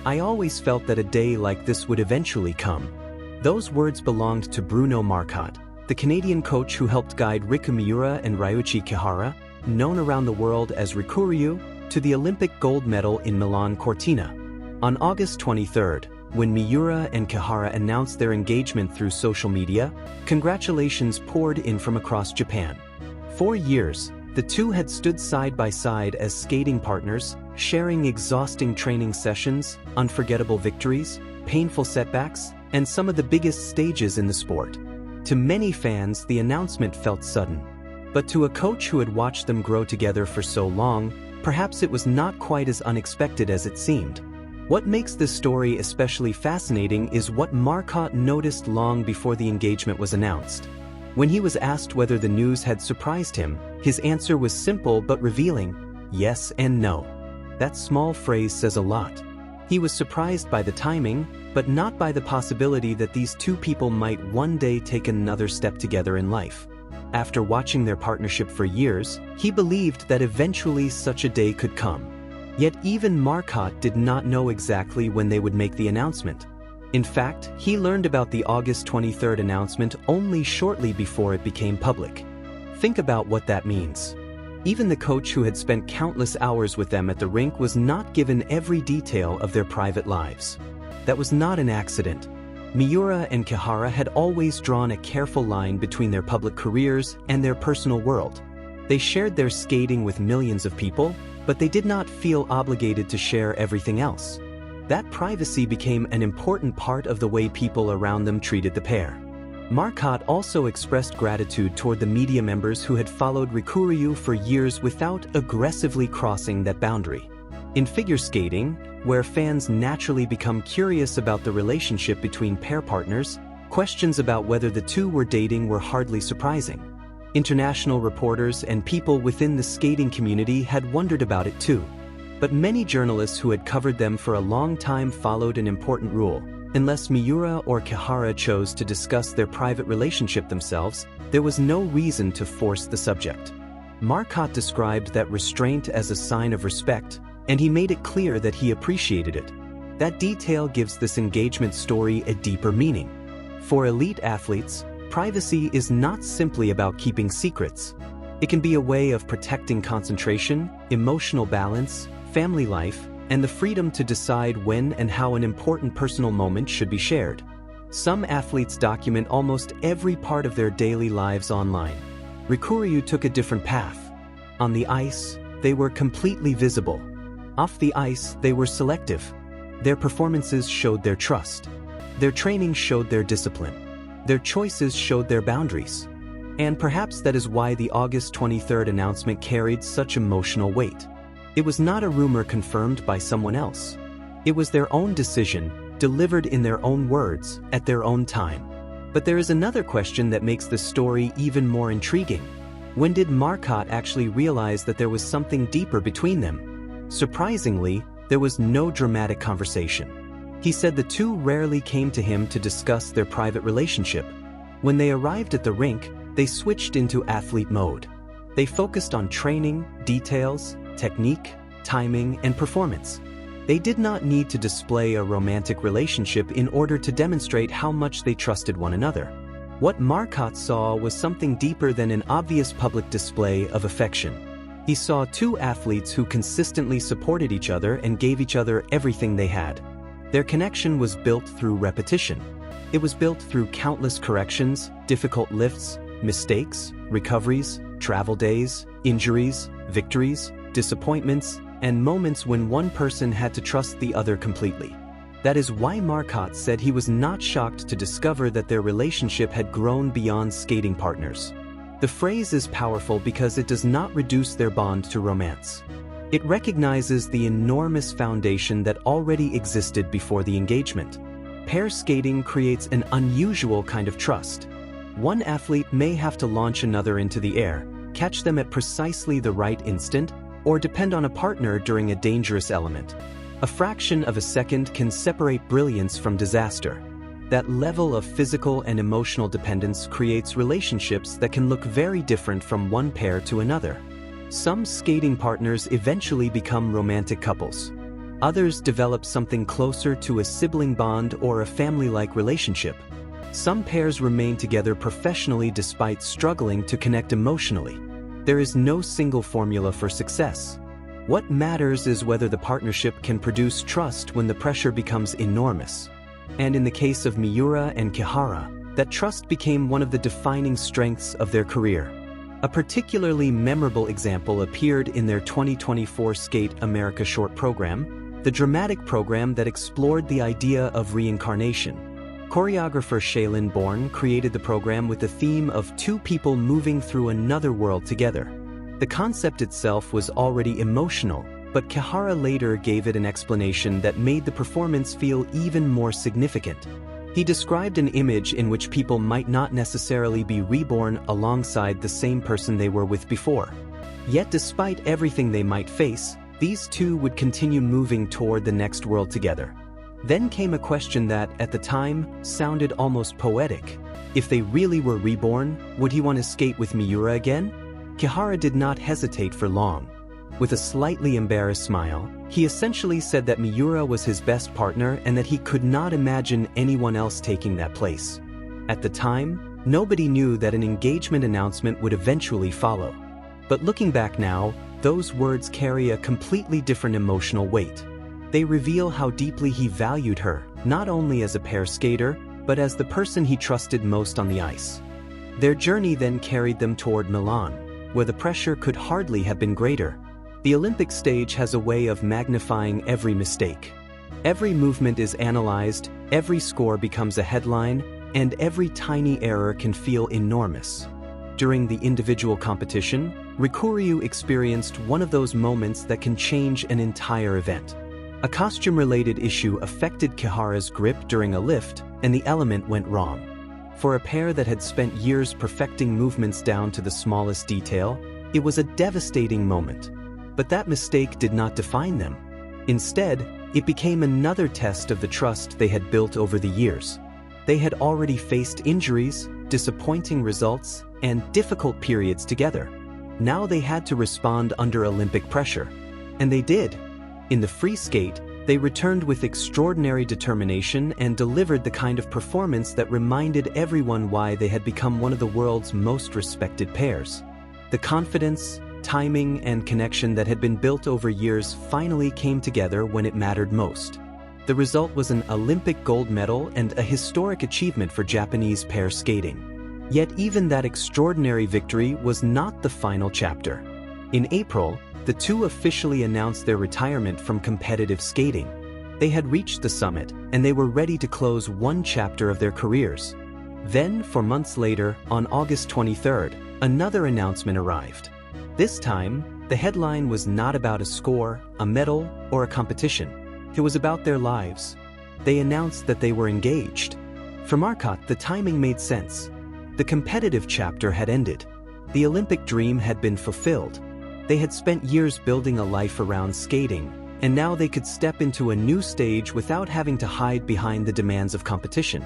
I always felt that a day like this would eventually come. Those words belonged to Bruno Marcotte, the Canadian coach who helped guide Riku Miura and Ryuichi Kihara, known around the world as Riku Ryu, to the Olympic gold medal in Milan Cortina. On August 23rd, when Miura and Kihara announced their engagement through social media, congratulations poured in from across Japan. For years, the two had stood side by side as skating partners, sharing exhausting training sessions, unforgettable victories, painful setbacks, and some of the biggest stages in the sport. To many fans, the announcement felt sudden. But to a coach who had watched them grow together for so long, perhaps it was not quite as unexpected as it seemed. What makes this story especially fascinating is what Marcotte noticed long before the engagement was announced. When he was asked whether the news had surprised him, his answer was simple but revealing: yes and no. That small phrase says a lot. He was surprised by the timing, but not by the possibility that these two people might one day take another step together in life. After watching their partnership for years, he believed that eventually such a day could come. Yet even Marcotte did not know exactly when they would make the announcement. In fact, he learned about the August 23rd announcement only shortly before it became public. Think about what that means. Even the coach who had spent countless hours with them at the rink was not given every detail of their private lives. That was not an accident. Miura and Kihara had always drawn a careful line between their public careers and their personal world. They shared their skating with millions of people, but they did not feel obligated to share everything else. That privacy became an important part of the way people around them treated the pair. Marcotte also expressed gratitude toward the media members who had followed Riku Ryu for years without aggressively crossing that boundary. In figure skating, where fans naturally become curious about the relationship between pair partners, questions about whether the two were dating were hardly surprising. International reporters and people within the skating community had wondered about it too. But many journalists who had covered them for a long time followed an important rule: unless Miura or Kihara chose to discuss their private relationship themselves, there was no reason to force the subject. Marcotte described that restraint as a sign of respect, and he made it clear that he appreciated it. That detail gives this engagement story a deeper meaning. For elite athletes, privacy is not simply about keeping secrets. It can be a way of protecting concentration, emotional balance, family life, and the freedom to decide when and how an important personal moment should be shared. Some athletes document almost every part of their daily lives online. Riku Ryu took a different path. On the ice, they were completely visible. Off the ice, they were selective. Their performances showed their trust. Their training showed their discipline. Their choices showed their boundaries. And perhaps that is why the August 23rd announcement carried such emotional weight. It was not a rumor confirmed by someone else. It was their own decision, delivered in their own words, at their own time. But there is another question that makes the story even more intriguing. When did Marcotte actually realize that there was something deeper between them? Surprisingly, there was no dramatic conversation. He said the two rarely came to him to discuss their private relationship. When they arrived at the rink, they switched into athlete mode. They focused on training, details, technique, timing, and performance. They did not need to display a romantic relationship in order to demonstrate how much they trusted one another. What Marcotte saw was something deeper than an obvious public display of affection. He saw two athletes who consistently supported each other and gave each other everything they had. Their connection was built through repetition. It was built through countless corrections, difficult lifts, mistakes, recoveries, travel days, injuries, victories, disappointments, and moments when one person had to trust the other completely. That is why Marcotte said he was not shocked to discover that their relationship had grown beyond skating partners. The phrase is powerful because it does not reduce their bond to romance. It recognizes the enormous foundation that already existed before the engagement. Pair skating creates an unusual kind of trust. One athlete may have to launch another into the air, catch them at precisely the right instant, or depend on a partner during a dangerous element. A fraction of a second can separate brilliance from disaster. That level of physical and emotional dependence creates relationships that can look very different from one pair to another. Some skating partners eventually become romantic couples. Others develop something closer to a sibling bond or a family-like relationship. Some pairs remain together professionally despite struggling to connect emotionally. There is no single formula for success. What matters is whether the partnership can produce trust when the pressure becomes enormous. And in the case of Miura and Kihara, that trust became one of the defining strengths of their career. A particularly memorable example appeared in their 2024 Skate America short program, the dramatic program that explored the idea of reincarnation. Choreographer Shailin Bourne created the program with the theme of two people moving through another world together. The concept itself was already emotional, but Kihara later gave it an explanation that made the performance feel even more significant. He described an image in which people might not necessarily be reborn alongside the same person they were with before. Yet despite everything they might face, these two would continue moving toward the next world together. Then came a question that, at the time, sounded almost poetic. If they really were reborn, would he want to skate with Miura again? Kihara did not hesitate for long. With a slightly embarrassed smile, he essentially said that Miura was his best partner and that he could not imagine anyone else taking that place. At the time, nobody knew that an engagement announcement would eventually follow. But looking back now, those words carry a completely different emotional weight. They reveal how deeply he valued her, not only as a pair skater, but as the person he trusted most on the ice. Their journey then carried them toward Milan, where the pressure could hardly have been greater. The Olympic stage has a way of magnifying every mistake. Every movement is analyzed, every score becomes a headline, and every tiny error can feel enormous. During the individual competition, Riku experienced one of those moments that can change an entire event. A costume-related issue affected Kihara's grip during a lift, and the element went wrong. For a pair that had spent years perfecting movements down to the smallest detail, it was a devastating moment. But that mistake did not define them. Instead, it became another test of the trust they had built over the years. They had already faced injuries, disappointing results, and difficult periods together. Now they had to respond under Olympic pressure. And they did. In the free skate, they returned with extraordinary determination and delivered the kind of performance that reminded everyone why they had become one of the world's most respected pairs. The confidence, timing, and connection that had been built over years finally came together when it mattered most. The result was an Olympic gold medal and a historic achievement for Japanese pair skating. Yet even that extraordinary victory was not the final chapter. In April, the two officially announced their retirement from competitive skating. They had reached the summit, and they were ready to close one chapter of their careers. Then, 4 months later, on August 23rd, another announcement arrived. This time, the headline was not about a score, a medal, or a competition. It was about their lives. They announced that they were engaged. For Marcotte, the timing made sense. The competitive chapter had ended. The Olympic dream had been fulfilled. They had spent years building a life around skating, and now they could step into a new stage without having to hide behind the demands of competition.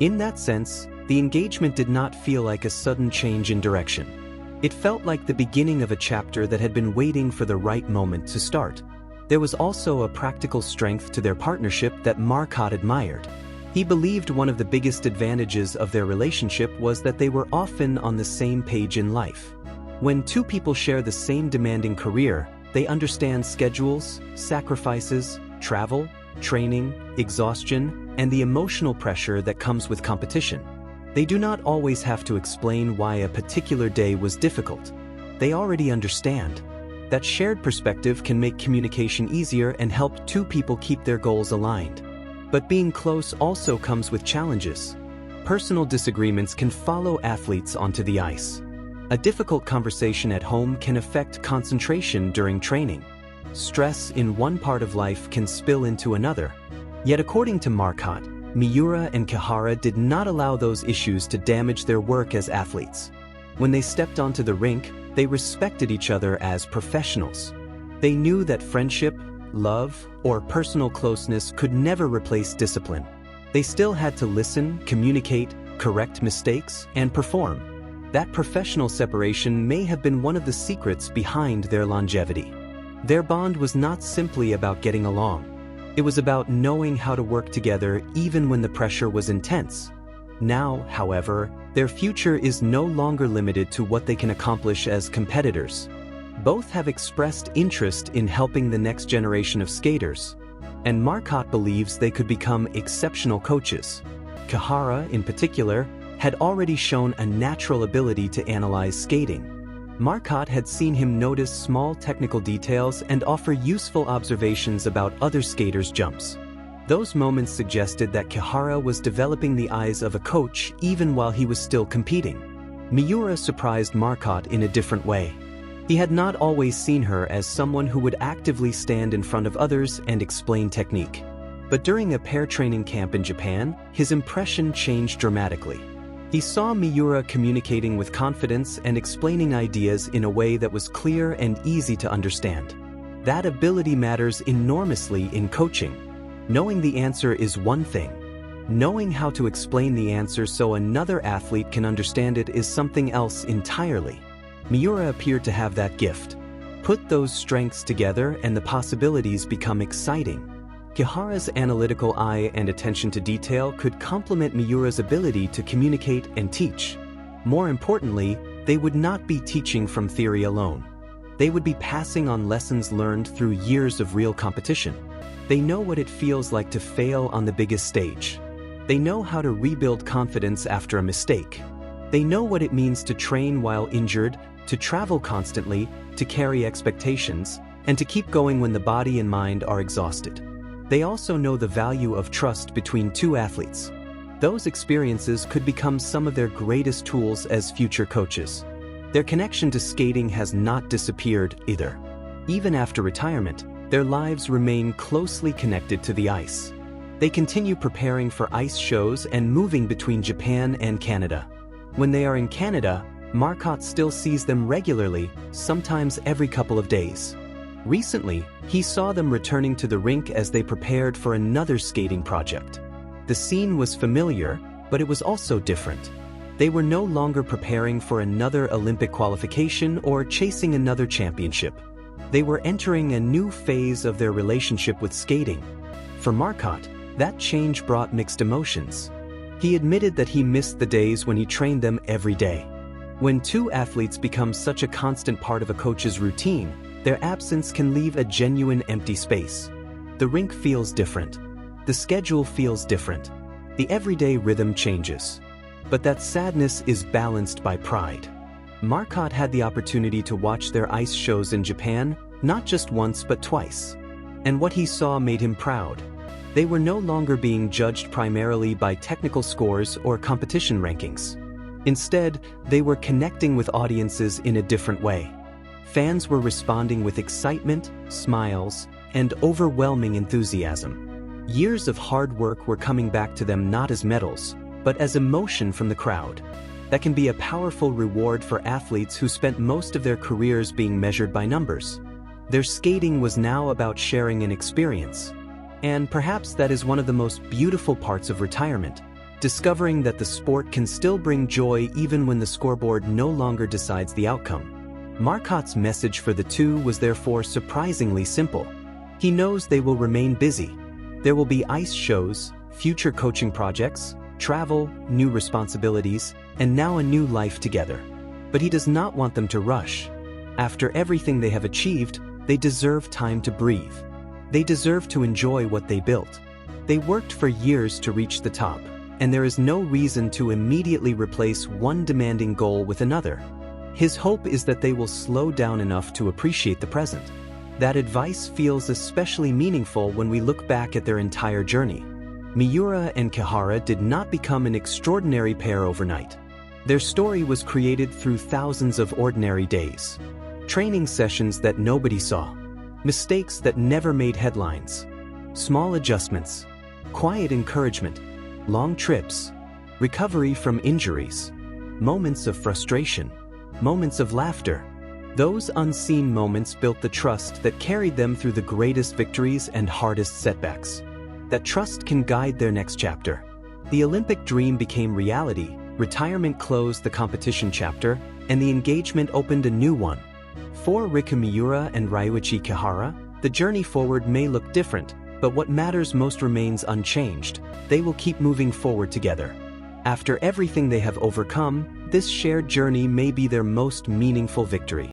In that sense, the engagement did not feel like a sudden change in direction. It felt like the beginning of a chapter that had been waiting for the right moment to start. There was also a practical strength to their partnership that Marcotte admired. He believed one of the biggest advantages of their relationship was that they were often on the same page in life. When two people share the same demanding career, they understand schedules, sacrifices, travel, training, exhaustion, and the emotional pressure that comes with competition. They do not always have to explain why a particular day was difficult. They already understand. That shared perspective can make communication easier and help two people keep their goals aligned. But being close also comes with challenges. Personal disagreements can follow athletes onto the ice. A difficult conversation at home can affect concentration during training. Stress in one part of life can spill into another. Yet according to Marcotte, Miura and Kihara did not allow those issues to damage their work as athletes. When they stepped onto the rink, they respected each other as professionals. They knew that friendship, love, or personal closeness could never replace discipline. They still had to listen, communicate, correct mistakes, and perform. That professional separation may have been one of the secrets behind their longevity. Their bond was not simply about getting along. It was about knowing how to work together even when the pressure was intense. Now, however, their future is no longer limited to what they can accomplish as competitors. Both have expressed interest in helping the next generation of skaters, and Marcotte believes they could become exceptional coaches. Kihara, in particular, had already shown a natural ability to analyze skating. Marcotte had seen him notice small technical details and offer useful observations about other skaters' jumps. Those moments suggested that Kihara was developing the eyes of a coach even while he was still competing. Miura surprised Marcotte in a different way. He had not always seen her as someone who would actively stand in front of others and explain technique. But during a pair training camp in Japan, his impression changed dramatically. He saw Miura communicating with confidence and explaining ideas in a way that was clear and easy to understand. That ability matters enormously in coaching. Knowing the answer is one thing. Knowing how to explain the answer so another athlete can understand it is something else entirely. Miura appeared to have that gift. Put those strengths together and the possibilities become exciting. Kihara's analytical eye and attention to detail could complement Miura's ability to communicate and teach. More importantly, they would not be teaching from theory alone. They would be passing on lessons learned through years of real competition. They know what it feels like to fail on the biggest stage. They know how to rebuild confidence after a mistake. They know what it means to train while injured, to travel constantly, to carry expectations, and to keep going when the body and mind are exhausted. They also know the value of trust between two athletes. Those experiences could become some of their greatest tools as future coaches. Their connection to skating has not disappeared either. Even after retirement, their lives remain closely connected to the ice. They continue preparing for ice shows and moving between Japan and Canada. When they are in Canada, Marcotte still sees them regularly, sometimes every couple of days. Recently, he saw them returning to the rink as they prepared for another skating project. The scene was familiar, but it was also different. They were no longer preparing for another Olympic qualification or chasing another championship. They were entering a new phase of their relationship with skating. For Marcotte, that change brought mixed emotions. He admitted that he missed the days when he trained them every day. When two athletes become such a constant part of a coach's routine, their absence can leave a genuine empty space. The rink feels different. The schedule feels different. The everyday rhythm changes. But that sadness is balanced by pride. Marcotte had the opportunity to watch their ice shows in Japan, not just once but twice. And what he saw made him proud. They were no longer being judged primarily by technical scores or competition rankings. Instead, they were connecting with audiences in a different way. Fans were responding with excitement, smiles, and overwhelming enthusiasm. Years of hard work were coming back to them not as medals, but as emotion from the crowd. That can be a powerful reward for athletes who spent most of their careers being measured by numbers. Their skating was now about sharing an experience. And perhaps that is one of the most beautiful parts of retirement, discovering that the sport can still bring joy even when the scoreboard no longer decides the outcome. Marcotte's message for the two was therefore surprisingly simple. He knows they will remain busy. There will be ice shows, future coaching projects, travel, new responsibilities, and now a new life together. But he does not want them to rush. After everything they have achieved, they deserve time to breathe. They deserve to enjoy what they built. They worked for years to reach the top, and there is no reason to immediately replace one demanding goal with another. His hope is that they will slow down enough to appreciate the present. That advice feels especially meaningful when we look back at their entire journey. Miura and Kihara did not become an extraordinary pair overnight. Their story was created through thousands of ordinary days. Training sessions that nobody saw. Mistakes that never made headlines. Small adjustments. Quiet encouragement. Long trips. Recovery from injuries. Moments of frustration. Moments of laughter. Those unseen moments built the trust that carried them through the greatest victories and hardest setbacks. That trust can guide their next chapter. The Olympic dream became reality, retirement closed the competition chapter, and the engagement opened a new one. For Riku Miura and Ryuichi Kihara, the journey forward may look different, But what matters most remains unchanged. They will keep moving forward together. After everything they have overcome, this shared journey may be their most meaningful victory.